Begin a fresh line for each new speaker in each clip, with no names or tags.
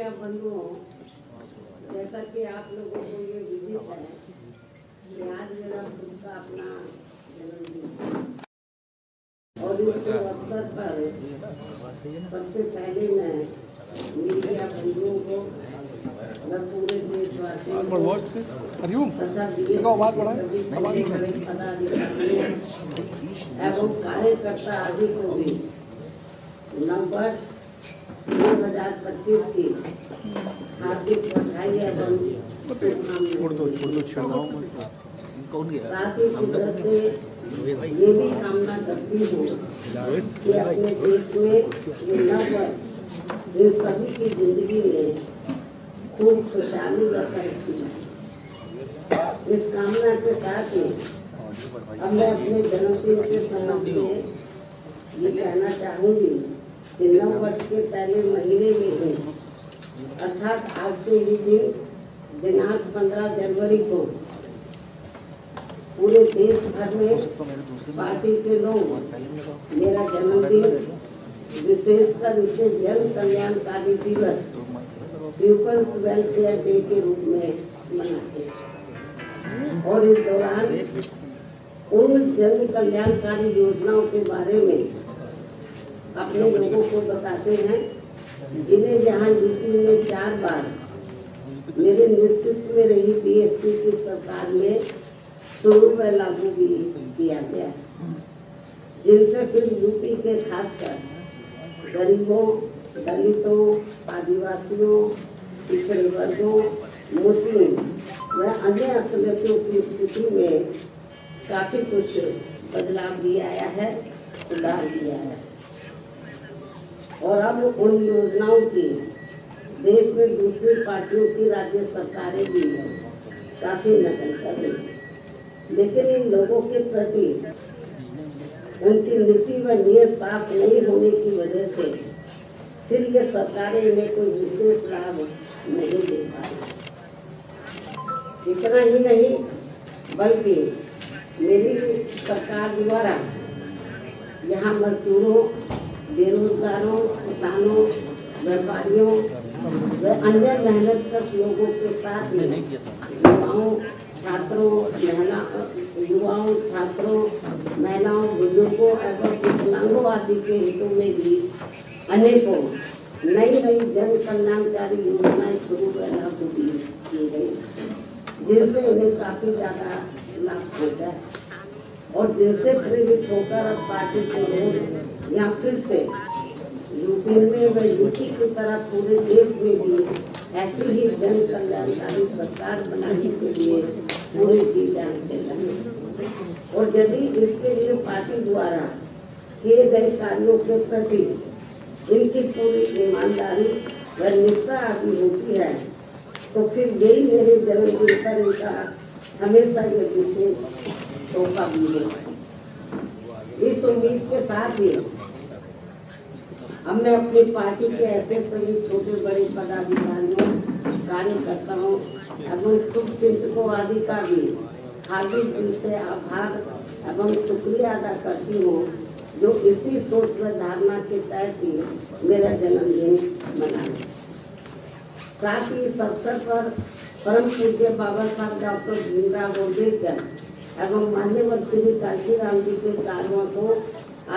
Media बंधुओं, जैसा कि आप लोगों को ये विदित है कि आज मेरा खुद का अपना जन्मदिन और इस अवसर पर सबसे पहले मैं मीडिया बंधुओं को मैं पूरे देशवासियों को तथा सभी पदाधिकारियों एवं कार्यकर्ता आदि को भी नववर्ष 2025 की हार्दिक बधाई एवं साथ ही कुदरत से ये भी कामना करती हूँ कि अपने देश में ये नववर्ष इन सभी की जिंदगी में खूब खुशहाली व तरक्की। इस कामना के साथ ही अब मैं अपने जन्मदिन के संबंध में ये कहना चाहूँगी कि नववर्ष के पहले महीने में ही अर्थात आज के ही दिन दिनांक 15 जनवरी को पूरे देश भर में पार्टी के लोग मेरा जन्मदिन विशेषकर इसे जन कल्याणकारी दिवस पीपल्स वेलफेयर डे के रूप में मनाते हैं और इस दौरान उन जन कल्याणकारी योजनाओं के बारे में अपने लोगों को बताते हैं जिन्हें यहाँ यूपी में 4 बार मेरे नेतृत्व में रही बीएसपी की सरकार में शुरू व लागू भी किया गया, जिनसे फिर यूपी के खासकर गरीबों, दलितों, आदिवासियों, पिछड़े वर्गों, मुस्लिम व अन्य अकलियतों की स्थिति में काफी कुछ बदलाव भी आया है, सुधार भी आया है। और अब उन योजनाओं की देश में दूसरी पार्टियों की राज्य सरकारें भी काफी नकल कर रही हैं, लेकिन इन लोगों के प्रति उनकी नीति व नीयत साफ नहीं होने की वजह से फिर ये सरकारें इन्हें कोई विशेष लाभ नहीं दे पाई। इतना ही नहीं बल्कि मेरी सरकार द्वारा यहाँ मजदूरों, बेरोजगारों, किसानों, व्यापारियों व अन्य मेहनतकश लोगों के साथ में छात्रों, महिलाओं, बुजुर्गों एवं विकलांगों आदि के हितों में भी अनेकों नई जन कल्याणकारी योजनाएं शुरू व लागू की गई, जिनसे उन्हें काफी ज्यादा लाभ पहुँचा है और जिनसे प्रेरित होकर अब पार्टी के लोग यहाँ फिर से यूपी में व यूपी की तरह पूरे देश में भी ऐसी ही जन कल्याणकारी सरकार बनाने के लिए पूरे जी जान से लगे। और यदि इसके लिए पार्टी द्वारा किए गए कार्यों के प्रति इनकी पूरी ईमानदारी व निष्ठा आदि होती है तो फिर यही मेरे जन्मदिन पर इनका हमेशा ये विशेष तोहफा भी है। इस उम्मीद के साथ ही अब मैं अपनी पार्टी के ऐसे सभी छोटे बड़े पदाधिकारियों, कार्यकर्ताओं एवं शुभचिंतकों आदि का भी हार्दिक दिल से आभार एवं शुक्रिया अदा करती हूँ जो इसी सोच व धारणा के तहत ही मेरा जन्मदिन मनाए। साथ ही इस अवसर पर परम पूज्य बाबा साहब डॉक्टर भीमराव अम्बेडकर एवं मान्यवर श्री काशीराम जी के कार्यों को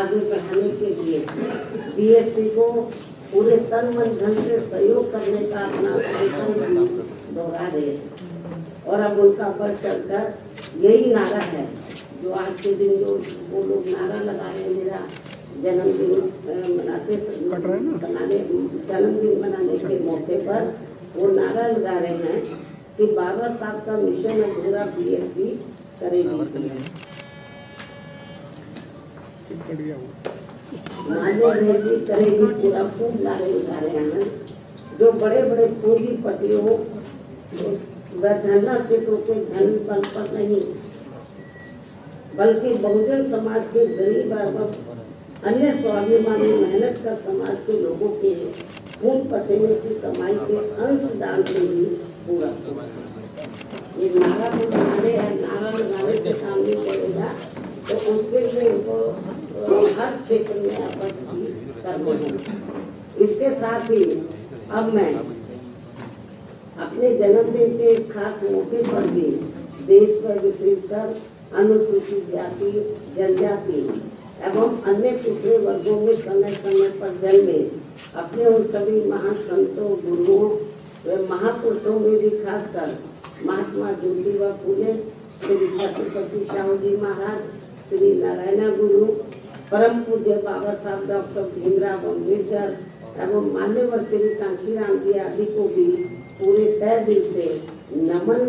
आगे बढ़ाने के लिए बीएसपी को पूरे तन मन धन से सहयोग करने का अपना संकल्प भी दोहरा रहे और अब उनका बढ़ चढ़कर यही नारा है जो आज के दिन जो वो लोग नारा लगा रहे हैं मेरा जन्मदिन मनाने के मौके पर वो नारा लगा रहे हैं कि बाबा साहब का मिशन अधूरा बीएसपी करेगी। करेगी पूरा खूब नारे लगा रहे हैं जो बड़े बड़े पूंजीपतियों व धनला सेठों के धन बल पर नहीं बल्कि बहुजन समाज के गरीब एवं अन्य स्वाभिमानी मेहनत कर समाज के लोगों के खून पसीने की कमाई के अंशदान से ही पूरा होगा। ये नारा को बनाने है, नारा लगाने से काम नहीं चलेगा तो उसके लिए उनको हर क्षेत्र में आपस की करना है। इसके साथ ही अब मैं अपने जन्मदिन के इस खास मौके पर भी देश में विशेषकर अनुसूचित जाति, जनजाति एवं अन्य पिछड़े वर्गों में समय समय पर जन्मे अपने उन सभी महान संतों, गुरुओं व महापुरुषों में भी खासकर महात्मा ज्योतिबा फूले, श्री छत्रपति शाहू जी महाराज, श्री नारायण गुरु, परम पूज्य बाबा साहब डॉक्टर भीमराव अम्बेडकर एवं मान्यवर श्री कांशीराम जी आदि को भी पूरे तय दिल से नमन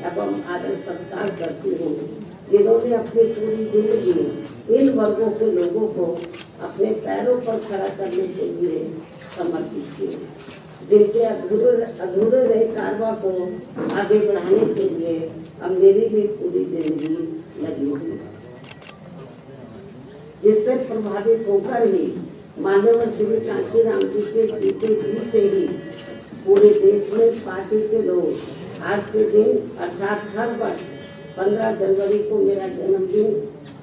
एवं आदर सत्कार करती हूँ, जिन्होंने अपनी पूरी जिंदगी इन वर्गों के लोगों को अपने पैरों पर खड़ा करने के लिए समर्पित किए, जिनके अधूरे रहे कारवा को आगे बढ़ाने के लिए अब मेरी भी पूरी जिंदगी लगी हुई, जिससे प्रभावित होकर ही मान्यवर श्री कांशीराम जी के जीते जी से ही पूरे देश में पार्टी के लोग आज के दिन अर्थात हर वर्ष 15 जनवरी को मेरा जन्मदिन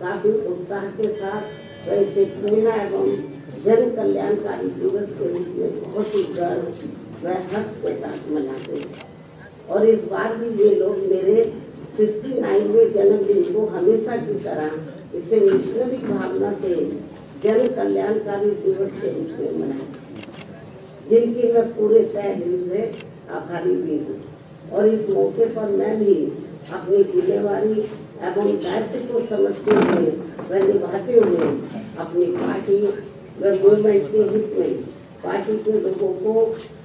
काफी उत्साह के साथ वैसे प्रेरणा एवं जन कल्याणकारी दिवस के रूप में बहुत ही गर्व व हर्ष के साथ मनाते हैं। और इस बार भी ये लोग मेरे 69वें जन्मदिन को हमेशा की तरह इसे मिशनरी भावना से जन कल्याणकारी दिवस के रूप में मनाए, जिनकी मैं पूरे तय दिल से आभारी भी हूँ। और इस मौके पर मैं भी अपनी जिम्मेवारी एवं दायित्व को समझते हुए व निभाते हुए अपनी पार्टी व मूवमेंट के हित में पार्टी के लोगों को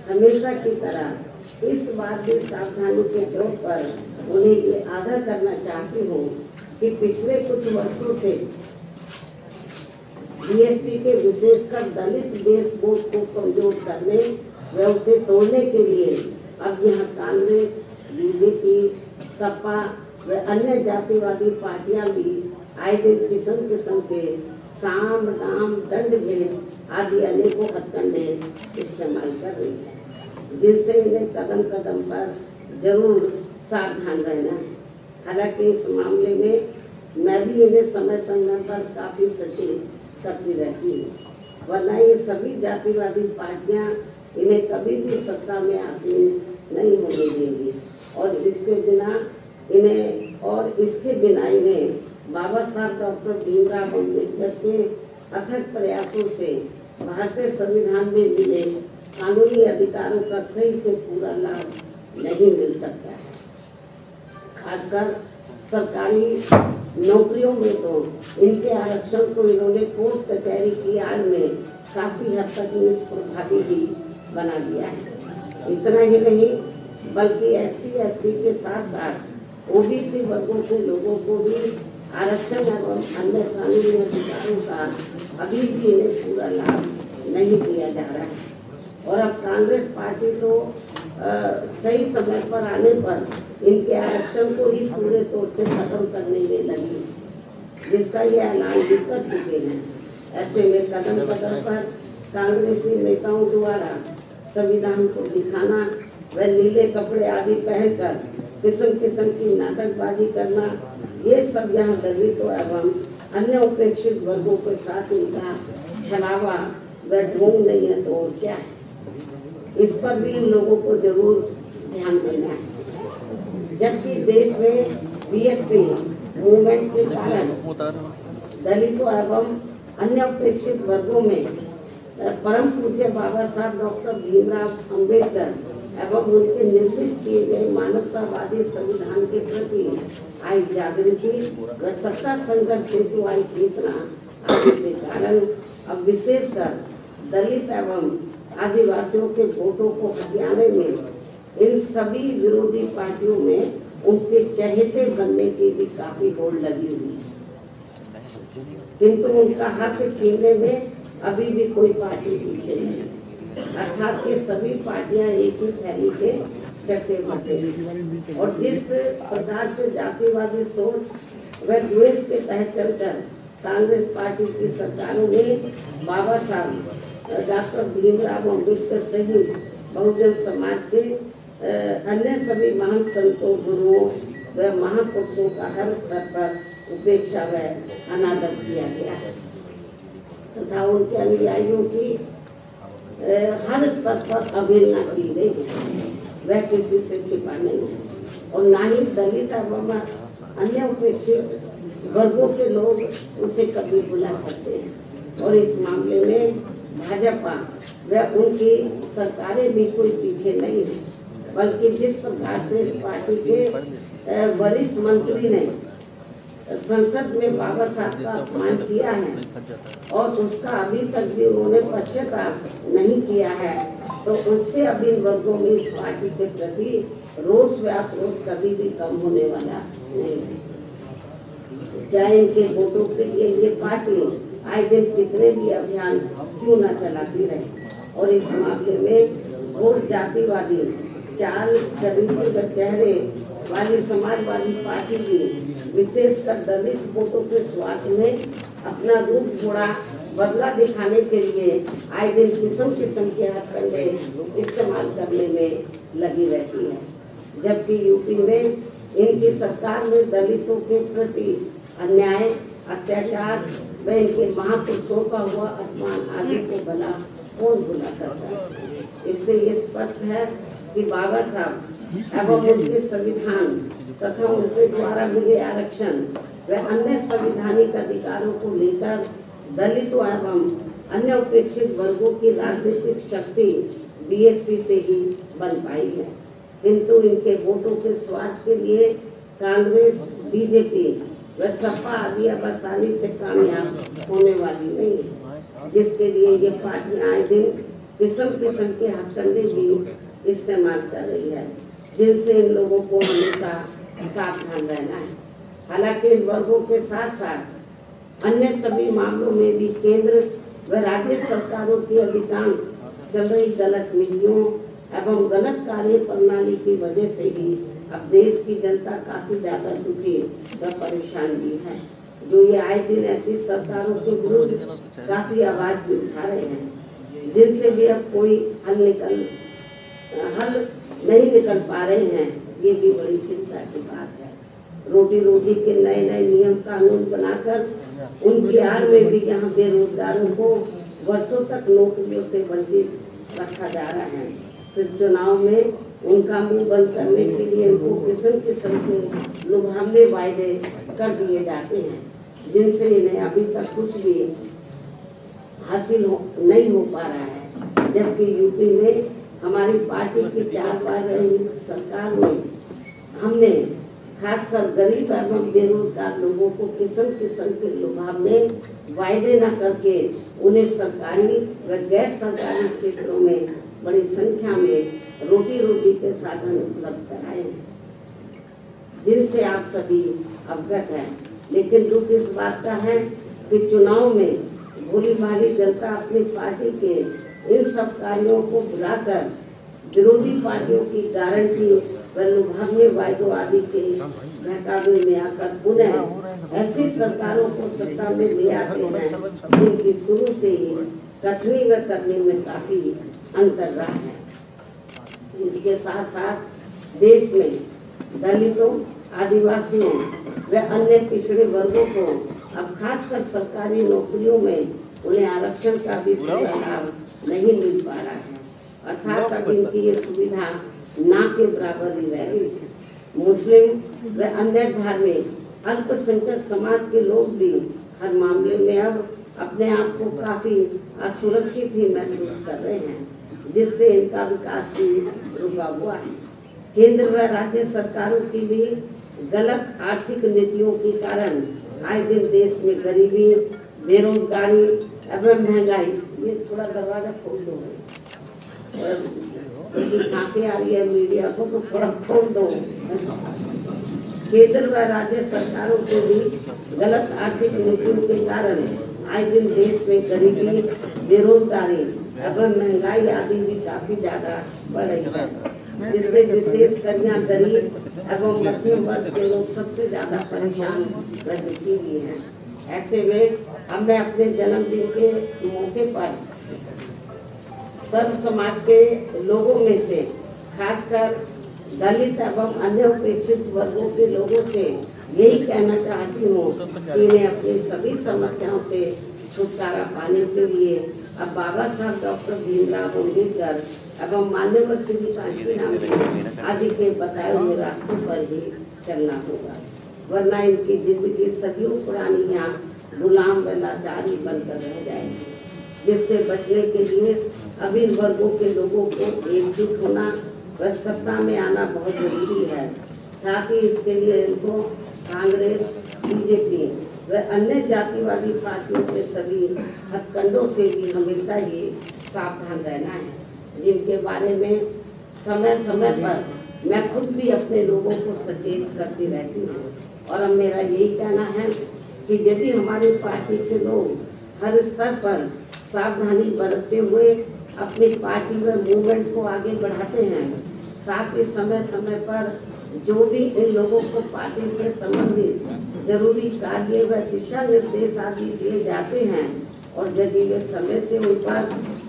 हमेशा की तरह इस बात की सावधानी के तौर पर उन्हें ये आगाह करना चाहती हूँ कि पिछले कुछ वर्षों से बीएसपी के विशेषकर दलित बेस वोट को कमजोर करने व उसे तोड़ने के लिए अब यहाँ कांग्रेस, बीजेपी, सपा व अन्य जातिवादी पार्टियां भी आए दिन किस्म किस्म के साम, दाम, दंड भेद आदि अनेकों हथकंडे इस्तेमाल कर रही है, जिनसे इन्हें कदम कदम पर जरूर सावधान रहना है। हालांकि इस मामले में मैं भी इन्हें समय समय पर काफी सचेत करती रहती हूँ, वरना ये सभी जातिवादी पार्टियां इन्हें कभी भी सत्ता में आसीन नहीं होने देंगी और इसके बिना इन्हें बाबा साहब डॉक्टर भीमराव अम्बेडकर के अथक प्रयासों से भारतीय संविधान में मिले कानूनी अधिकारों का सही से पूरा लाभ नहीं मिल सकता है। खासकर सरकारी नौकरियों में तो इनके आरक्षण को इन्होंने कोर्ट कचहरी की आड़ में काफी हद तक निष्प्रभावी ही बना दिया है। इतना ही नहीं बल्कि SC/ST के साथ साथ OBC वर्गों के लोगों को भी आरक्षण एवं अन्य कानूनी अधिकारों का अभी भी इन्हें पूरा लाभ नहीं दिया जा रहा है। और अब कांग्रेस पार्टी तो सही समय पर आने पर इनके आरक्षण को ही पूरे तौर से खत्म करने में लगी, जिसका ये ऐलान भी कर चुके हैं। ऐसे में कदम कदम पर कांग्रेसी नेताओं द्वारा संविधान को दिखाना व नीले कपड़े आदि पहनकर किस्म किस्म की नाटकबाजी करना, ये सब यहाँ दलितों एवं अन्य उपेक्षित वर्गों के साथ इनका छलावा व ढोंग नहीं है तो और क्या है। इस पर भी इन लोगों को जरूर ध्यान देना है। जबकि देश में बीएसपी मूवमेंट के कारण दलितों एवं अन्य उपेक्षित वर्गों में परम पूज्य बाबा साहब डॉक्टर भीमराव अम्बेडकर एवं उनके निर्मित किए गए मानवतावादी संविधान के प्रति आई जागृति व सत्ता संघर्ष हेतु आई चेतना आदि के कारण अब विशेषकर दलित एवं आदिवासियों के वोटों को हथियाने में इन सभी विरोधी पार्टियों में उनके चहेते बनने की भी काफी होड़ लगी हुई है, किंतु उनका हक छीनने में अभी भी कोई पार्टी पीछे नहीं। अर्थात ये सभी पार्टियां एक ही थैली के चट्टे बटे और जिस प्रकार से जातिवादी सोच व द्वेष के तहत चलकर कांग्रेस पार्टी की सरकारों में बाबा साहब डॉक्टर भीमराव अम्बेडकर सहित बहुजन समाज के अन्य सभी महान संतों, गुरुओं व महापुरुषों का हर स्तर पर उपेक्षा व अनादर किया गया तथा उनके अनुयायियों की हर स्तर पर अवहेलना की गई। वह किसी से छिपा नहीं है, और ना ही दलित एवं अन्य उपेक्षित वर्गों के लोग उसे कभी बुला सकते हैं। और इस मामले में भाजपा व उनकी सरकारें भी कोई पीछे नहीं है, बल्कि जिस प्रकार से इस पार्टी के वरिष्ठ मंत्री ने संसद में बाबा साहब का अपमान किया है और उसका अभी तक भी उन्होंने पश्चाताप नहीं किया है, तो उससे अब इन वर्गों में इस पार्टी के प्रति रोष व आक्रोश कभी भी कम होने वाला नहीं है। चाहे इनके वोटों के लिए ये पार्टी आए दिन कितने भी अभियान क्यों न चलाती रहे, और इस मामले में वोट जातिवादी चाल चरित्र व चेहरे वाली समाजवादी पार्टी की विशेषकर दलित वोटों के स्वार्थ में अपना रूप थोड़ा बदला दिखाने के लिए आए दिन किस्म किस्म के हथकंडे इस्तेमाल करने में लगी रहती है, जबकि यूपी में इनकी सरकार में दलितों के प्रति अन्याय, अत्याचार व इनके महापुरुषों का हुआ अपमान आदि को भला कौन भुला सकता है। इससे ये स्पष्ट है कि बाबा साहब एवं उनके संविधान तथा उनके द्वारा मिले आरक्षण व अन्य संवैधानिक अधिकारों को लेकर दलितों एवं अन्य उपेक्षित वर्गों की राजनीतिक शक्ति बीएसपी से ही बन पाई है, किंतु इनके वोटों के स्वार्थ के लिए कांग्रेस, बीजेपी व सपा आदि अब आसानी से कामयाब होने वाली नहीं है, जिसके लिए ये पार्टियां आए दिन किस्म किस्म के हथकंडे भी इस्तेमाल कर रही है, जिनसे इन लोगों को हमेशा सावधान रहना है। हालांकि इन वर्गों के साथ साथ अन्य सभी मामलों में भी केंद्र व राज्य सरकारों की अधिकांश चल रही गलत नीतियों एवं गलत कार्य प्रणाली की वजह से ही अब देश की जनता काफी ज्यादा दुखी व परेशान भी है, जो ये आए दिन ऐसी सरकारों के विरुद्ध काफी आवाज भी उठा रहे हैं, जिनसे भी अब कोई हल नहीं निकल पा रहे हैं। ये भी बड़ी चिंता की बात है। रोटी रोटी के नए नए नियम कानून बनाकर उनकी आड़ में भी यहाँ बेरोजगारों को वर्षों तक नौकरियों से वंचित रखा जा रहा है। फिर चुनाव में उनका मुंह बंद करने के लिए उनको किस्म किस्म के लुभावने वायदे कर दिए जाते हैं, जिनसे इन्हें अभी तक कुछ भी हासिल नहीं हो पा रहा है। जबकि यूपी में हमारी पार्टी की 4 बार रही सरकार में हमने खासकर गरीब एवं बेरोजगार लोगों को किस्म किस्म के लुभावने वायदे न करके उन्हें सरकारी व गैर सरकारी क्षेत्रों में बड़ी संख्या में रोटी रोटी के साधन उपलब्ध कराए हैं, जिनसे आप सभी अवगत हैं। लेकिन दुख इस बात का है कि चुनाव में भोली भाली जनता अपनी पार्टी के इन सब कार्यों को भुलाकर विरोधी पार्टियों की गारंटी व लुभावने वायदों आदि के बहकावे में आकर पुनः ऐसी सरकारों को सत्ता में ले आते हैं, जिनकी शुरू से ही कथनी व करने में काफी अंतर रहा है। इसके साथ साथ देश में दलितों, आदिवासियों व अन्य पिछड़े वर्गों को अब खासकर सरकारी नौकरियों में उन्हें आरक्षण का भी पूरा लाभ नहीं मिल पा रहा है, अर्थात अब इनकी ये सुविधा ना के बराबर ही रह गई है। मुस्लिम व अन्य धार्मिक अल्पसंख्यक समाज के लोग भी हर मामले में अब अपने आप को काफी असुरक्षित ही महसूस कर रहे हैं, जिससे इनका विकास भी रुका हुआ है। केंद्र व राज्य सरकारों की भी गलत आर्थिक नीतियों के कारण आए दिन देश में गरीबी, बेरोजगारी एवं महंगाई। ये थोड़ा दरवाजा खोल दो, खांसी आ रही है मीडिया को तो थोड़ा खोल दो। केंद्र व राज्य सरकारों को भी गलत आर्थिक नीतियों के कारण आए दिन देश में गरीबी, बेरोजगारी एवं महंगाई आदि भी काफी ज्यादा बढ़ रही है, जिससे विशेषकर यहाँ गरीब एवं मध्यम वर्ग के लोग सबसे ज्यादा परेशान व दुखी भी हैं। ऐसे में अब मैं अपने जन्मदिन के मौके पर सर्व समाज के लोगों में से खासकर दलित एवं अन्य उपेक्षित वर्गों के लोगों से यही कहना चाहती हूँ कि इन्हें अपनी सभी समस्याओं से छुटकारा पाने के लिए अब बाबा साहब डॉक्टर भीमराव अम्बेडकर एवं मान्यवर श्री कांशीराम आदि के बताए हुए रास्तों पर ही चलना होगा, वरना इनकी जिंदगी सदियों पुरानी यहाँ गुलाम व लाचारी बनकर रह जाएगी। जिससे बचने के लिए अभी वर्गों के लोगों को एकजुट होना व सत्ता में आना बहुत जरूरी है। साथ ही इसके लिए इनको कांग्रेस, बीजेपी व अन्य जातिवादी पार्टियों के सभी हथकंडों से भी हमेशा ही सावधान रहना है, जिनके बारे में समय समय पर मैं खुद भी अपने लोगों को सचेत करती रहती हूँ। और अब मेरा यही कहना है कि यदि हमारी पार्टी के लोग हर स्तर पर सावधानी बरतते हुए अपनी पार्टी व मूवमेंट को आगे बढ़ाते हैं, साथ ही समय समय पर जो भी इन लोगों को पार्टी से संबंधित जरूरी कार्य व दिशा निर्देश आदि दिए जाते हैं और यदि वे समय से उन पर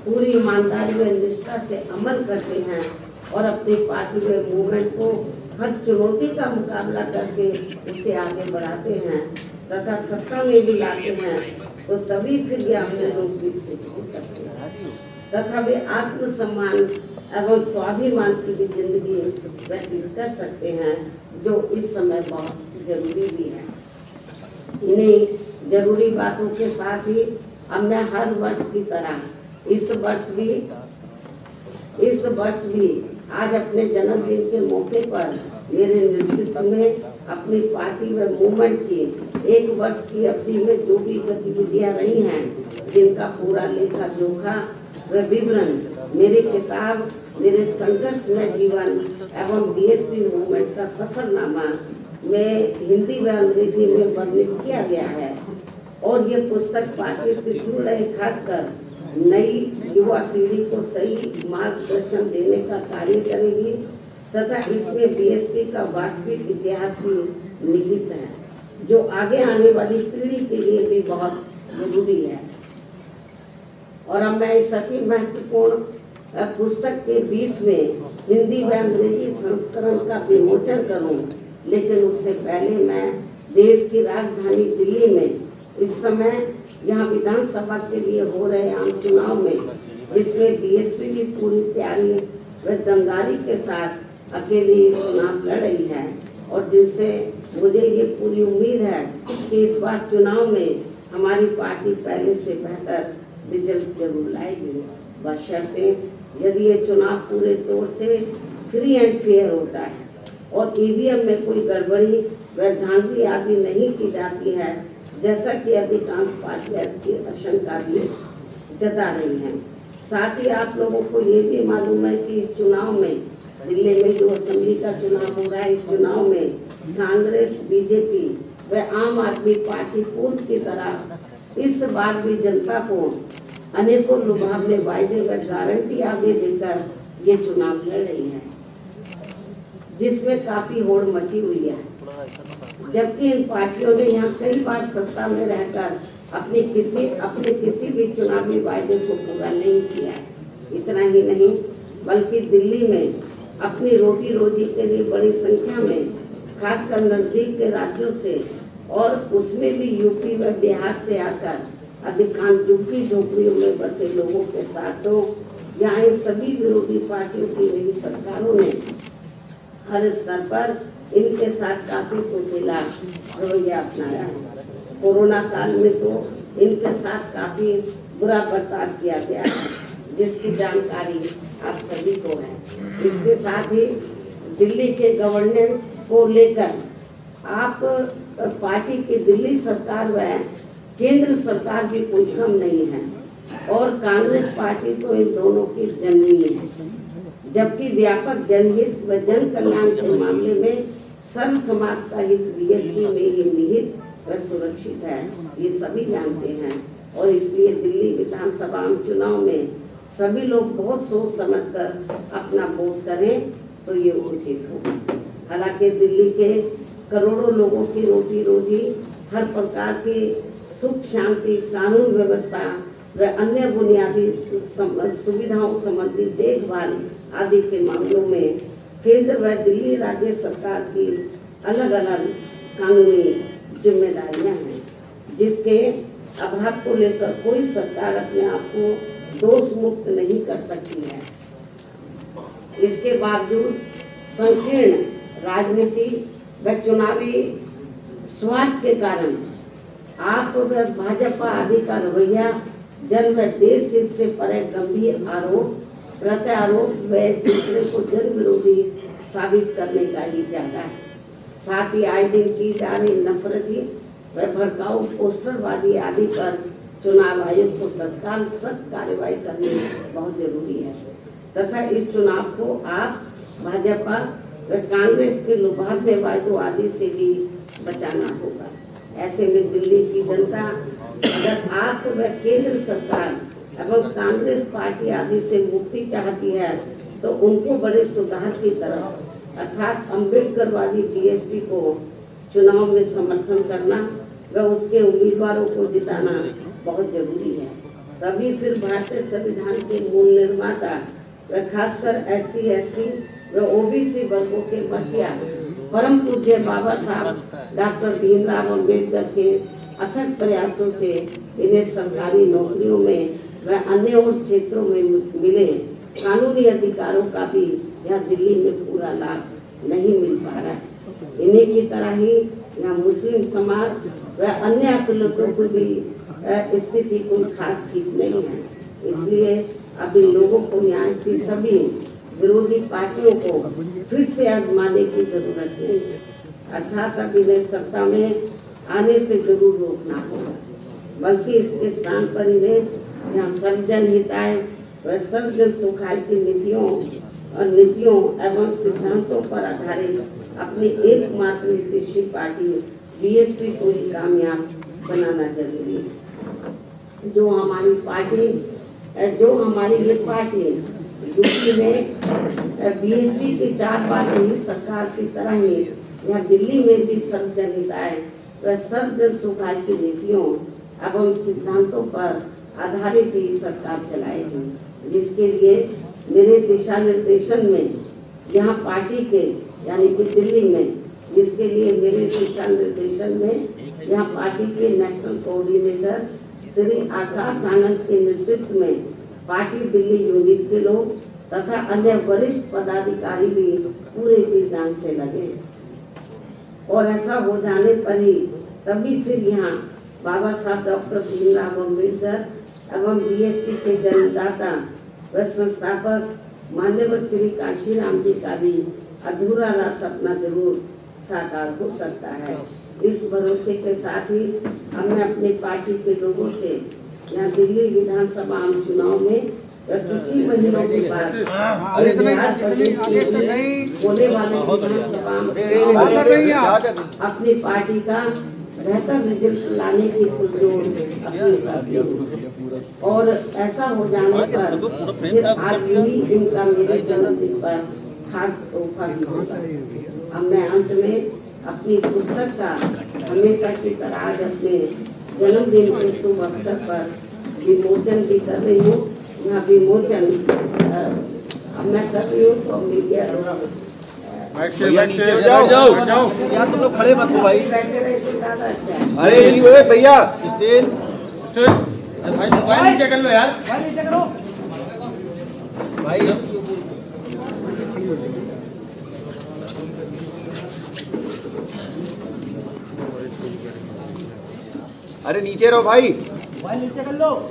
पूरी ईमानदारी व निष्ठा से अमल करते हैं और अपनी पार्टी व मूवमेंट को हर चुनौती का मुकाबला करके उसे आगे बढ़ाते हैं तथा सत्ता में भी लाते हैं, तो तभी फिर ये अपने लोग विकसित हो सकते हैं तथा वे आत्मसम्मान एवं स्वाभिमान की भी जिंदगी व्यतीत कर सकते हैं, जो इस समय बहुत जरूरी भी है। इन्हीं जरूरी बातों के साथ ही अब मैं हर वर्ष की तरह इस वर्ष भी आज अपने जन्मदिन के मौके पर मेरे नेतृत्व में अपनी पार्टी व मूवमेंट की एक वर्ष की अवधि में जो भी गतिविधियां रही हैं, जिनका पूरा लेखा जोखा व विवरण मेरी किताब मेरे संघर्षमय जीवन एवं बीएसपी मूवमेंट का सफरनामा में हिंदी व अंग्रेजी में वर्णित किया गया है। और ये पुस्तक पार्टी से जुड़ रहे खासकर नई युवा पीढ़ी को सही मार्गदर्शन देने का कार्य करेगी तथा इसमें बीएसपी का वास्तविक इतिहास भी निहित है, जो आगे आने वाली पीढ़ी के लिए भी बहुत जरूरी है। और अब मैं इस अति महत्वपूर्ण पुस्तक के बीच में हिंदी व अंग्रेजी संस्करण का विमोचन करूं, लेकिन उससे पहले मैं देश की राजधानी दिल्ली में इस समय यहाँ विधानसभा के लिए हो रहे आम चुनाव में, जिसमें बीएसपी की पूरी तैयारी व दमदारी के साथ अकेली चुनाव लड़ रही है और जिनसे मुझे ये पूरी उम्मीद है कि इस बार चुनाव में हमारी पार्टी पहले से बेहतर रिजल्ट जरूर लाएगी, बशर्ते यदि ये चुनाव पूरे तौर से फ्री एंड फेयर होता है और ईवीएम में कोई गड़बड़ी व धांधली आदि नहीं की जाती है, जैसा कि अधिकांश पार्टियां इसकी आशंका भी जता रही हैं। साथ ही आप लोगों को ये भी मालूम है कि इस चुनाव में दिल्ली में जो असेंबली का चुनाव हो रहा है, इस चुनाव में कांग्रेस, बीजेपी व आम आदमी पार्टी पूर्व की तरह इस बार भी जनता को अनेकों लुभावने वायदे व गारंटी आगे देकर ये चुनाव लड़ रही है, जिसमें काफी होड़ मची हुई है। जबकि इन पार्टियों ने यहाँ कई बार सत्ता में रहकर अपने किसी भी चुनावी वायदे को पूरा नहीं किया। इतना ही नहीं बल्कि दिल्ली में अपनी रोटी रोजी के लिए बड़ी संख्या में खासकर नजदीक के राज्यों से और उसमें भी यूपी व बिहार से आकर अधिकांश झुग्गी झोपड़ियों में बसे लोगों के साथ तो यहाँ इन सभी विरोधी पार्टियों की नई सरकारों ने हर स्तर पर इनके साथ काफी सोचेला रवैया अपनाया है। कोरोना काल में तो इनके साथ काफी बुरा बर्ताव किया गया है, जिसकी जानकारी आप सभी को है। इसके साथ ही दिल्ली के गवर्नेंस को लेकर आप पार्टी की दिल्ली सरकार व केंद्र सरकार भी कोई कम नहीं है और कांग्रेस पार्टी तो इन दोनों की जननी है, जबकि व्यापक जनहित व जन कल्याण के मामले में सर्व समाज का हित बीएसपी में ही निहित व सुरक्षित है, ये सभी जानते हैं। और इसलिए दिल्ली विधानसभा चुनाव में सभी लोग बहुत सोच समझकर अपना वोट करें तो ये उचित होगा। हालांकि दिल्ली के करोड़ों लोगों की रोटी रोजी, हर प्रकार की सुख शांति, कानून व्यवस्था व अन्य बुनियादी सुविधाओं संबंधी देखभाल आदि के मामलों में केंद्र व दिल्ली राज्य सरकार की अलग अलग कानूनी जिम्मेदारियां हैं, जिसके अभाव को लेकर कोई सरकार अपने आप को दोष मुक्त नहीं कर सकती है। इसके बावजूद संकीर्ण राजनीति व चुनावी स्वार्थ के कारण आप व भाजपा आदि का रवैया जन व देश हित से परे गंभीर आरोप प्रत्यारोप व दूसरे को जन विरोधी साबित करने का ही इरादा है। साथ ही आए दिन की जा रही नफरती व भड़काऊ पोस्टरबाजी आदि पर चुनाव आयोग को तत्काल सख्त कार्रवाई करनी बहुत जरूरी है तथा इस चुनाव को आप भाजपा व कांग्रेस के लुभावने वायदों आदि से भी बचाना होगा। ऐसे में दिल्ली की जनता अगर आप व केंद्र सरकार एवं कांग्रेस पार्टी आदि से मुक्ति चाहती है तो उनको बड़े सुधार की तरफ अर्थात अम्बेडकरवादी बीएसपी को चुनाव में समर्थन करना व उसके उम्मीदवारों को जिताना बहुत जरूरी है। तभी फिर भारतीय संविधान के मूल निर्माता व खासकर SC, ST व OBC वर्गों के मसीहा परम पूज्य बाबा साहब डॉक्टर भीमराव अम्बेडकर के अथक प्रयासों से इन्हें सरकारी नौकरियों में व अन्य और क्षेत्रों में मिले कानूनी अधिकारों का भी यहाँ दिल्ली में पूरा लाभ नहीं मिल पा रहा है। इन्हीं की तरह ही यहाँ मुस्लिम समाज व अन्य अकलियतों की भी स्थिति कोई खास ठीक नहीं है। इसलिए अब इन लोगों को यहाँ से सभी विरोधी पार्टियों को फिर से आजमाने की जरूरत नहीं है। अर्थात अब इन्हें सत्ता में आने से जरूर रोकना होगा, बल्कि इसके स्थान पर इन्हें यहाँ सर्वजन हिताय व सर्वजन सुखाय की नीतियों एवं सिद्धांतों पर आधारित अपनी एकमात्र नीतिशील पार्टी बीएसपी को ही कामयाब बनाना जरूरी है। जो हमारी ये पार्टी यूपी में बीएसपी की 4 बार रही सरकार की तरह ही यहाँ दिल्ली में भी सर्वजन हिताय व सर्वजन सुखाय की नीतियों एवं सिद्धांतों पर आधारित ही सरकार चलाएगी, जिसके लिए मेरे दिशा निर्देशन में यहाँ पार्टी के यानी कि दिल्ली में जिसके लिए मेरे दिशा निर्देशन में यहाँ पार्टी के नेशनल कोऑर्डिनेटर श्री आकाश आनंद के नेतृत्व में पार्टी दिल्ली यूनिट के लोग तथा अन्य वरिष्ठ पदाधिकारी भी पूरे जी जान से लगे और ऐसा हो जाने पर ही तभी फिर यहाँ बाबा साहब डॉक्टर भीमराव अम्बेडकर एवं बीएसपी के जन्मदाता व संस्थापक मान्यवर श्री काशीराम जी का भी अधूरा रहा सपना जरूर साकार हो सकता है। इस भरोसे के साथ ही हमने अपनी पार्टी के लोगों से यहाँ दिल्ली विधानसभा आम चुनाव में कुछ ही महीनों के बाद होने वाले विधानसभा अपनी पार्टी का बेहतर रिजल्ट लाने की पुरजोर अपील करती हूँ और ऐसा हो जाने पर फिर आज ही इनका मेरे जन्मदिन पर खास तोहफा भी होगा। अब मैं अंत में अपनी पुस्तक का हमेशा की तरह आज अपने जन्मदिन के शुभ अवसर पर विमोचन भी कर रही हूँ। यहाँ विमोचन अब मैं कर रही हूँ तो मीडिया
भैया नीचे हो जाओ यार, तुम लोग खड़े मत हो भाई।
बैठे रहे तो ज्यादा अच्छा है।
अरे नहीं हुए भैया, स्टेज
भाई मोबाइल नीचे कर लो यार,
भाई नीचे करो भाई। अरे नीचे रहो भाई,
मोबाइल नीचे कर लो।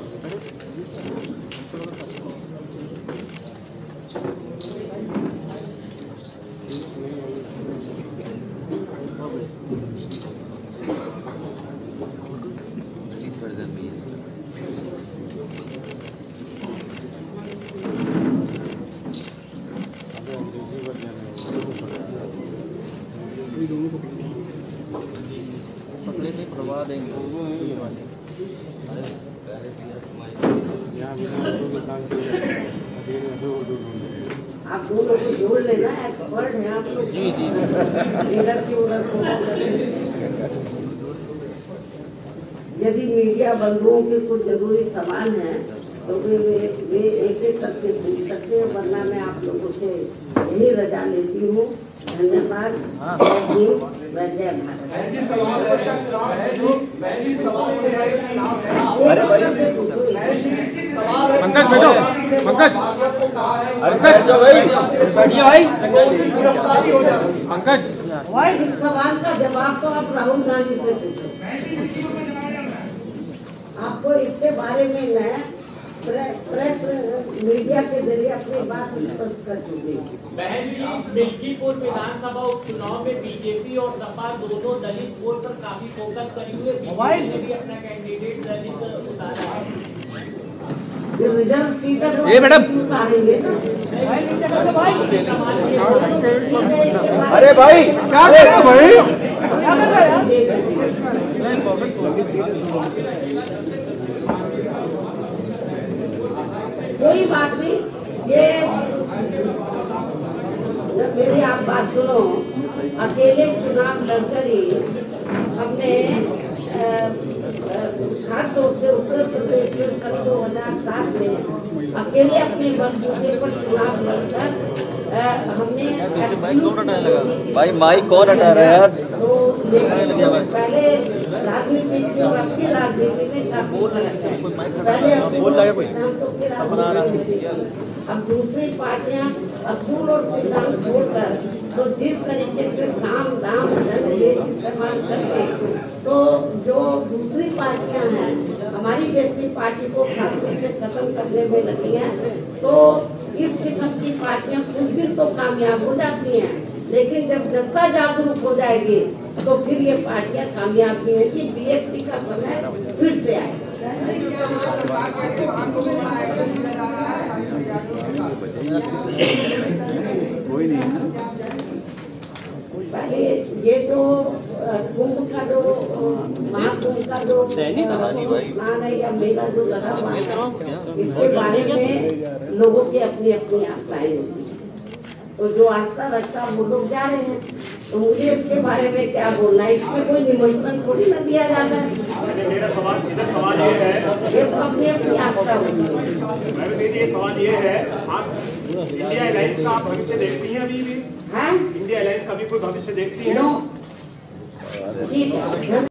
आप दोनों को जोड़ लेना, एक्सपर्ट हैं आप लोग। जी जी इधर की उधर को। यदि मीडिया बंधुओं के कुछ जरूरी सवाल हैं तो वे एक एक करके पूछ सकते हैं, वरना मैं आप लोगों से यही रजा लेती हूँ। धन्यवाद। जय भारत।
अरे भाई
पंकज बैठो, पंकज,
अरे बैठ जाओ भाई, बैठिए भाई।
पंकज,
इस सवाल का जवाब तो आप राहुल गांधी से पूछो। आपको इसके बारे में मैं प्रेस मीडिया के जरिए अपनी बात स्पष्ट कर चुकी हूँ।
बहन जी, मिल्कीपुर विधानसभा उपचुनाव में बीजेपी और सपा दोनों दलित वोट पर काफी फोकस करी हुई है। बीजेपी ने भी अपना कैंडिडेट दलित उतारा है।
जो रिजर्व सीट है
ये मैडम
उतारेंगे ना।
अरे भाई क्या कर रहे हो भाई?
कोई बात नहीं, ये मेरी आप बात सुनो। अकेले चुनाव लड़कर ही हमने खास तौर से उत्तर प्रदेश में सन 2007 में अकेले अपने बलबूते पर चुनाव लड़कर हमने
भाई माइक कौन हटा रहा है यार?
तो पहले राजनीति थी और अपनी राजनीति में काफी फर्क है। पहले सिद्धांतों की राजनीति, अब दूसरी पार्टियां असूल और सिद्धांत छोड़कर तो जिस तरीके से साम दाम दंड इस्तेमाल करके, तो जो दूसरी पार्टियां हैं हमारी जैसी पार्टी को खातिर से खत्म करने में लगी हैं, तो इस किस्म की पार्टियां कुछ दिन तो कामयाब हो जाती हैं, लेकिन जब जनता जागरूक हो जाएगी तो फिर ये पार्टियां कामयाब नहीं होगी। बीएसपी का समय फिर से आएगा। पहले ये जो कुंभ का जो महाकुंभ का जो स्नान है या मेला जो लगा हुआ है, इसके बारे में लोगों की अपनी अपनी आस्थाएं होती हैं। तो जो आस्था रखता है वो लोग जा रहे हैं, तो मुझे इसके बारे में क्या बोलना है? इसमें कोई निमंत्रण थोड़ी ना दिया जाता है।
मेरा सवाल ये है,
ये तो अपनी अपनी आस्था होती है।
ये सवाल ये है, आप इंडिया अलायंस का आप भविष्य देखती हैं अभी भी?
हाँ,
इंडिया अलायंस का भी कोई भविष्य देखती है?
नो, ठीक है।